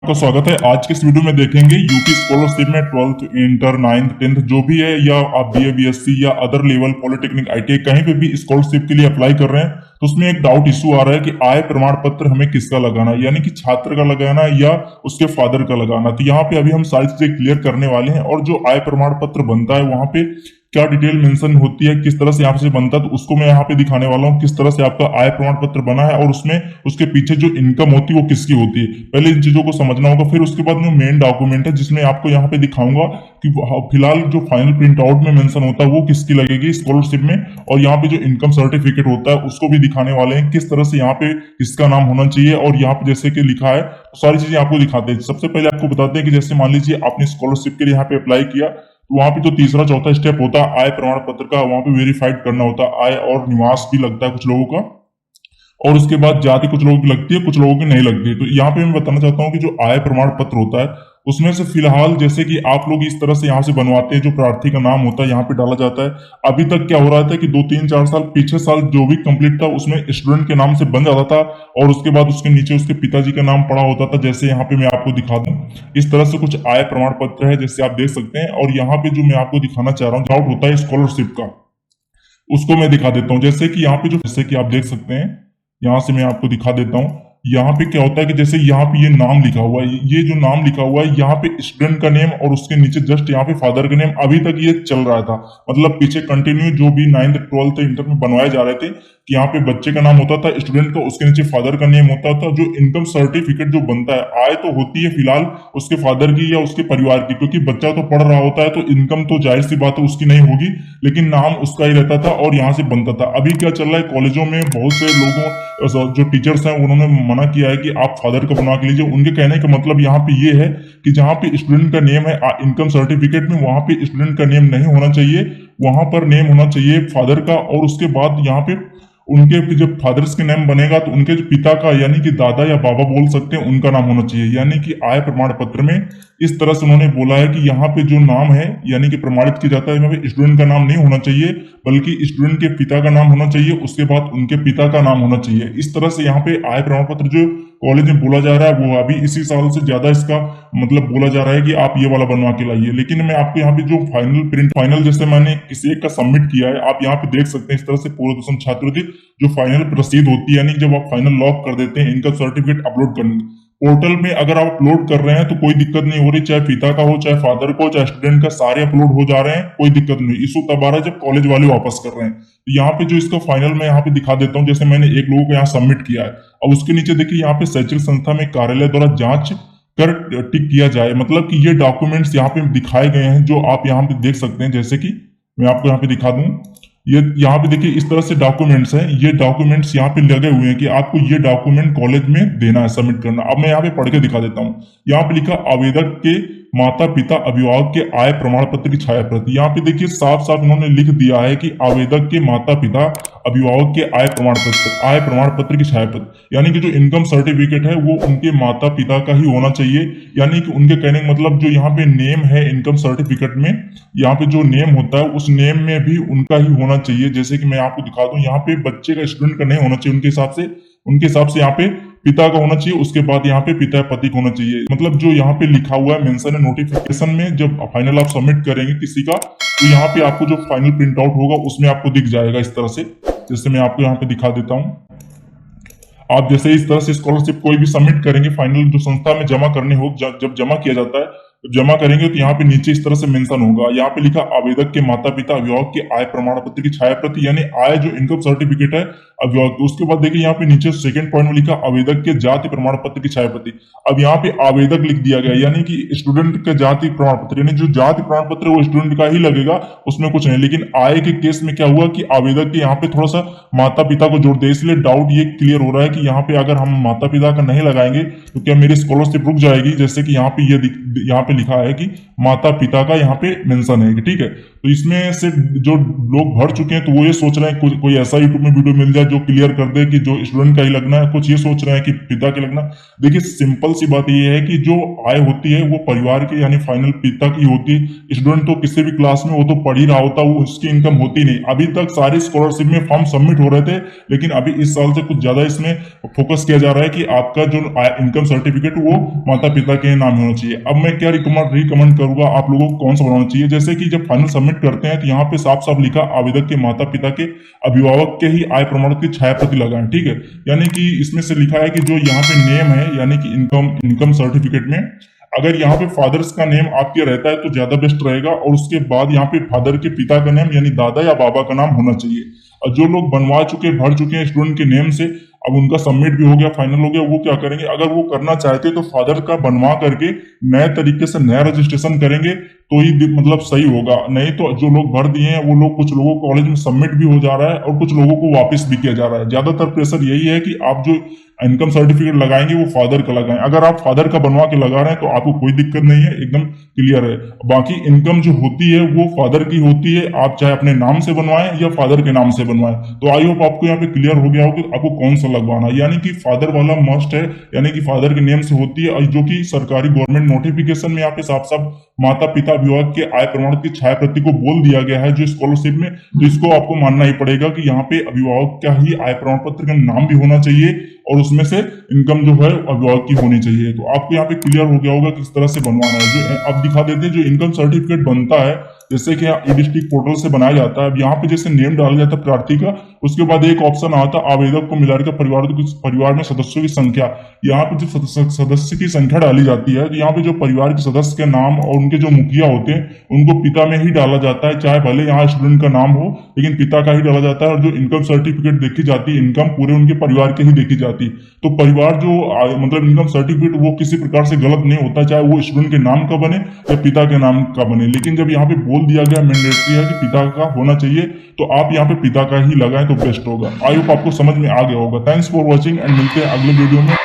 आपका स्वागत है। आज के इस वीडियो में देखेंगे यूपी स्कॉलरशिप में 12th इंटर 9th 10th जो भी है, या आप बीए बीएससी या अदर लेवल पॉलिटेक्निक आईटीआई कहीं पे भी स्कॉलरशिप के लिए अप्लाई कर रहे हैं तो उसमें एक डाउट इशू आ रहा है कि आय प्रमाण पत्र हमें किसका लगाना है, यानी कि छात्र का लगाना है या उसके फादर का लगाना। तो यहाँ पे अभी हम सारी चीजें क्लियर करने वाले हैं, और जो आय प्रमाण पत्र बनता है वहां पे क्या डिटेल मेंशन होती है, किस तरह से यहाँ से बनता है, तो उसको मैं यहाँ पे दिखाने वाला हूँ किस तरह से आपका आय प्रमाण पत्र बना है, और उसमें उसके पीछे जो इनकम होती है वो किसकी होती है। पहले इन चीजों को समझना होगा, फिर उसके बाद जो मेन डॉक्यूमेंट है जिसमें आपको यहाँ पे दिखाऊंगा कि फिलहाल जो फाइनल प्रिंट आउट में मेंशन होता है वो किसकी लगेगी स्कॉलरशिप में, और यहाँ पे जो इनकम सर्टिफिकेट होता है उसको भी दिखाने वाले हैं किस तरह से यहाँ पे किसका नाम होना चाहिए। और यहाँ पे जैसे कि लिखा है सारी चीजें आपको दिखाते हैं। सबसे पहले आपको बताते हैं कि जैसे मान लीजिए आपने स्कॉलरशिप के लिए यहाँ पे अप्लाई किया, तो वहां पे जो तीसरा चौथा स्टेप होता है आय प्रमाण पत्र का, वहां पे वेरीफाइड करना होता है। आय और निवास भी लगता है कुछ लोगों का, और उसके बाद जाति कुछ लोगों की लगती है, कुछ लोगों की नहीं लगती है। तो यहाँ पे मैं बताना चाहता हूँ कि जो आय प्रमाण पत्र होता है उसमें से फिलहाल जैसे कि आप लोग इस तरह से यहाँ से बनवाते हैं, जो प्रार्थी का नाम होता है यहाँ पे डाला जाता है। अभी तक क्या हो रहा था कि 2 3 4 साल पीछे साल जो भी कंप्लीट था उसमें स्टूडेंट के नाम से बन जाता था, और उसके बाद उसके नीचे उसके पिताजी का नाम पड़ा होता था। जैसे यहाँ पे मैं आपको दिखा दूं, इस तरह से कुछ आय प्रमाण पत्र है जैसे आप देख सकते हैं। और यहाँ पे जो मैं आपको दिखाना चाह रहा हूँ डाउट होता है स्कॉलरशिप का, उसको मैं दिखा देता हूँ। जैसे कि यहाँ पे जो जैसे कि आप देख सकते हैं, यहाँ से मैं आपको दिखा देता हूँ। यहाँ पे क्या होता है कि जैसे यहाँ पे ये नाम लिखा हुआ है, ये जो नाम लिखा हुआ है यहाँ पे स्टूडेंट का नेम, और उसके नीचे जस्ट यहाँ पे फादर का नेम। अभी तक ये चल रहा था, मतलब पीछे कंटिन्यू जो भी 9th 12th इंटर में बनवाए जा रहे थे कि यहाँ पे बच्चे का नाम होता था, स्टूडेंट का, उसके नीचे फादर का नेम होता था। जो इनकम सर्टिफिकेट जो बनता है, आय तो होती है फिलहाल उसके फादर की या उसके परिवार की, क्योंकि बच्चा तो पढ़ रहा होता है तो इनकम तो जाहिर सी बात है उसकी नहीं होगी, लेकिन नाम उसका ही रहता था और यहाँ से बनता था। अभी क्या चल रहा है, कॉलेजों में बहुत से लोगों जो टीचर्स हैं उन्होंने मना किया है कि आप फादर का बनवा के लीजिए। उनके कहने का मतलब यहाँ पे ये है कि जहाँ पे स्टूडेंट का नेम है इनकम सर्टिफिकेट में, वहां पे स्टूडेंट का नेम नहीं होना चाहिए, वहां पर नेम होना चाहिए फादर का। और उसके बाद यहाँ पे उनके जब फादर्स के नेम बनेगा तो उनके जो पिता का, यानी कि दादा या बाबा बोल सकते हैं, उनका नाम होना चाहिए। यानी कि आय प्रमाण पत्र में इस तरह से उन्होंने बोला है कि यहाँ पे जो नाम है यानी कि प्रमाणित किया जाता है, यहाँ पे स्टूडेंट का नाम नहीं होना चाहिए, बल्कि स्टूडेंट के पिता का नाम होना चाहिए, उसके बाद उनके पिता का नाम होना चाहिए। इस तरह से यहाँ पे आय प्रमाण पत्र जो कॉलेज में बोला जा रहा है, वो अभी इसी साल से ज्यादा इसका मतलब बोला जा रहा है कि आप ये वाला बनवा के लाइए। लेकिन मैं आपको यहाँ पे जो फाइनल प्रिंट फाइनल जैसे मैंने किसी एक का सबमिट किया है, आप यहाँ पे देख सकते हैं इस तरह से पूर्व छात्रवृत्ति जो फाइनल रसीद होती है, यानी जब आप फाइनल लॉक कर देते हैं इनकम सर्टिफिकेट अपलोड करने पोर्टल में, अगर आप अपलोड कर रहे हैं तो कोई दिक्कत नहीं हो रही, चाहे पिता का हो, चाहे फादर का हो, चाहे स्टूडेंट का, सारे अपलोड हो जा रहे हैं, कोई दिक्कत नहीं। इशू तब आ रहा है जब कॉलेज वाले वापस कर रहे हैं। तो यहाँ पे जो इसका फाइनल मैं यहाँ पे दिखा देता हूँ, जैसे मैंने एक लोगों को यहाँ सबमिट किया है। अब उसके नीचे देखिए यहाँ पे शैक्षिक संस्था में कार्यालय द्वारा जांच कर टिक किया जाए, मतलब कि ये डॉक्यूमेंट्स यहाँ पे दिखाए गए हैं जो आप यहाँ पे देख सकते हैं। जैसे कि मैं आपको यहाँ पे दिखा दूं, ये यहाँ पे देखिए इस तरह से डॉक्यूमेंट्स हैं, ये डॉक्यूमेंट्स यहाँ पे लगे हुए हैं कि आपको ये डॉक्यूमेंट कॉलेज में देना है, सबमिट करना। अब मैं यहाँ पे पढ़ के दिखा देता हूँ। यहाँ पे लिखा आवेदक के माता पिता अभिभावक के आय प्रमाण पत्र की छाया प्रति। यहाँ पे देखिए साफ साफ उन्होंने लिख दिया है कि आवेदक के माता पिता अभिभावक के आय प्रमाण पत्र की छाया प्रति, यानी कि जो इनकम सर्टिफिकेट है वो उनके माता पिता का ही होना चाहिए। यानी कि उनके कहने का मतलब जो यहाँ पे नेम है इनकम सर्टिफिकेट में, यहाँ पे जो नेम होता है उस नेम में भी उनका ही होना चाहिए। जैसे कि मैं आपको दिखा दूं, यहाँ पे बच्चे का, स्टूडेंट का नहीं होना चाहिए उनके हिसाब से यहाँ पे पिता का होना चाहिए, उसके बाद यहाँ पे पिता पति का होना चाहिए। मतलब जो यहाँ पे लिखा हुआ है मेंशन है नोटिफिकेशन में, जब फाइनल आप सबमिट करेंगे किसी का, तो यहाँ पे आपको जो फाइनल प्रिंट आउट होगा उसमें आपको दिख जाएगा इस तरह से। जैसे मैं आपको यहाँ पे दिखा देता हूँ, आप जैसे इस तरह से स्कॉलरशिप कोई भी सबमिट करेंगे, फाइनल जो संस्था में जमा करने हो, जब जमा किया जाता है, जमा करेंगे तो यहाँ पे नीचे इस तरह से मेंशन होगा, यहाँ पे लिखा आवेदक के माता पिता अभिभावक के आय प्रमाण पत्र की छाया प्रति, यानी आय जो इनकम सर्टिफिकेट है अभिभावक। उसके बाद देखिए यहाँ पे नीचे सेकंड पॉइंट में लिखा आवेदक के जाति प्रमाण पत्र की छाया प्रति। अब यहाँ पे आवेदक लिख दिया गया, यानी कि स्टूडेंट का जाति प्रमाण पत्र, यानी जो जाति प्रमाण पत्र है वो स्टूडेंट का ही लगेगा, उसमें कुछ नहीं। लेकिन आय के केस में क्या हुआ कि आवेदक के यहाँ पे थोड़ा सा माता पिता को जोड़ दे, इसलिए डाउट ये क्लियर हो रहा है कि यहाँ पे अगर हम माता पिता का नहीं लगाएंगे तो क्या मेरी स्कॉलरशिप रुक जाएगी। जैसे कि यहाँ पे पे लिखा है कि माता पिता का यहाँ पे मेंशन है, ठीक है। तो इसमें से जो लोग भर चुके हैं तो वो ये सोच रहे हैं कोई ऐसा यूट्यूब में वीडियो मिल जाए जो क्लियर कर दे कि जो स्टूडेंट का ही लगना है, कुछ ये सोच रहे हैं कि पिता के लगना। देखिए सिंपल सी बात ये है कि जो आय होती है वो परिवार की यानी फाइनल पिता की होती है। स्टूडेंट तो किसी भी क्लास में वो तो पढ़ ही रहा होता, वो उसकी इनकम होती नहीं। अभी तक सारी स्कॉलरशिप में फॉर्म सबमिट हो रहे थे, लेकिन अभी इस साल से कुछ ज्यादा इसमें फोकस किया जा रहा है कि आपका जो इनकम सर्टिफिकेट वो माता पिता के नाम होना चाहिए। अब मैं क्या रिकमेंड करूंगा आप लोगों को कौन सा बनाना चाहिए, जैसे कि जब फाइनल सबमिट करते हैं तो यहाँ पे साफ साफ लिखा आवेदक के माता पिता के अभिभावक के ही आय प्रमाण की छाया प्रति लगाएं, ठीक है। यानी कि इसमें से लिखा है कि जो यहाँ पे नेम है यानी कि इनकम सर्टिफिकेट में अगर यहाँ पे फादर्स का नेम आपके रहता है तो ज्यादा बेस्ट रहेगा, और उसके बाद यहाँ पे फादर के पिता का नेम यानी दादा या बाबा का नाम होना चाहिए। और जो लोग बनवा चुके भर चुके हैं स्टूडेंट के नेम से, अब उनका सबमिट भी हो गया, फाइनल हो गया, वो क्या करेंगे, अगर वो करना चाहते तो फादर का बनवा करके नए तरीके से नया रजिस्ट्रेशन करेंगे तो ही मतलब सही होगा। नहीं तो जो लोग भर दिए हैं वो लोग, कुछ लोगों को कॉलेज में सबमिट भी हो जा रहा है और कुछ लोगों को वापस भी किया जा रहा है। ज्यादातर प्रेशर यही है कि आप जो इनकम सर्टिफिकेट लगाएंगे वो फादर का लगाएं। अगर आप फादर का बनवा के लगा रहे हैं तो आपको कोई दिक्कत नहीं है, एकदम क्लियर है। बाकी इनकम जो होती है वो फादर की होती है, आप चाहे अपने नाम से बनवाएं या फादर के नाम से बनवाएं। तो आई होप आपको यहाँ पे क्लियर हो गया हो कि आपको कौन सा लगवाना है। यानी कि फादर वाला मस्ट है, यानी कि फादर के नेम से होती है, और जो कि सरकारी गवर्नमेंट नोटिफिकेशन में यहाँ पे साफ साफ माता पिता अभिभावक के आय प्रमाण की छाया प्रति को बोल दिया गया है जो स्कॉलरशिप में। तो इसको आपको मानना ही पड़ेगा कि यहाँ पे अभिभावक का ही आय प्रमाण पत्र का नाम भी होना चाहिए और उसमें से इनकम जो है अभिभावक की होनी चाहिए। तो आपको यहाँ पे क्लियर हो गया होगा किस तरह से बनवाना है। जो अब दिखा देते हैं जो इनकम सर्टिफिकेट बनता है, जैसे कि ई डिस्ट्रिक्ट पोर्टल से बनाया जाता है। अब यहाँ पे जैसे नेम डाला जाता है प्रार्थी का, उसके बाद एक ऑप्शन आता है आवेदक को मिला कर परिवार में सदस्यों की संख्या। यहाँ पे जो सदस्य की संख्या डाली जाती है, तो यहाँ पे जो परिवार के सदस्य के नाम और उनके जो मुखिया होते हैं उनको पिता में ही डाला जाता है, चाहे भले यहाँ स्टूडेंट का नाम हो लेकिन पिता का ही डाला जाता है। और जो इनकम सर्टिफिकेट देखी जाती है, इनकम पूरे उनके परिवार के ही देखी जाती है। तो परिवार जो मतलब इनकम सर्टिफिकेट वो किसी प्रकार से गलत नहीं होता, चाहे वो स्टूडेंट के नाम का बने या पिता के नाम का बने। लेकिन जब यहाँ पे बोल दिया गया मैंडेटरी है कि पिता का होना चाहिए, तो आप यहाँ पे पिता का ही लगाएं तो बेस्ट होगा। आई होप आपको समझ में आ गया होगा। थैंक्स फॉर वॉचिंग एंड मिलते हैं अगले वीडियो में।